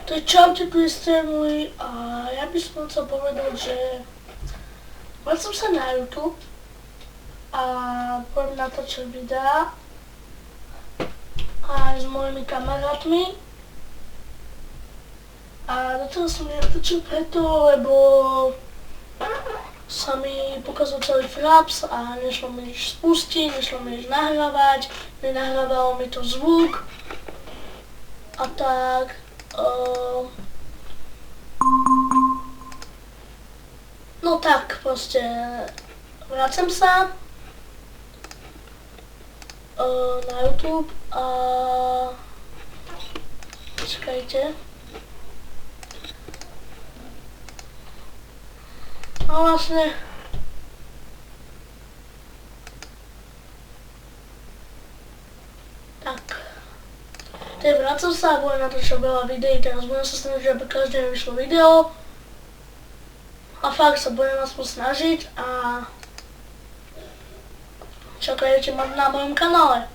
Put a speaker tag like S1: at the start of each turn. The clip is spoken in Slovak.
S1: Tak čaute, tu je Stermuj a ja by som chcel povedať, že som sa na YouTube a budem natáčať videá aj s mojimi kamarátmi a doteraz som nenatáčil preto, lebo sa mi pokazal celý fraps a nešlo mi nič spustiť, nešlo mi nič nahrávať, nenahrávalo mi to zvuk a tak. No tak, proste vracem sa na YouTube a čakajte. A vlastne tak. Teď vracam sa a budem natáčať veľa videí, teraz budem sa snažiť, aby každý deň vyšlo video. A fakt sa budem aspoň snažiť a čakajte ma na mojom kanále.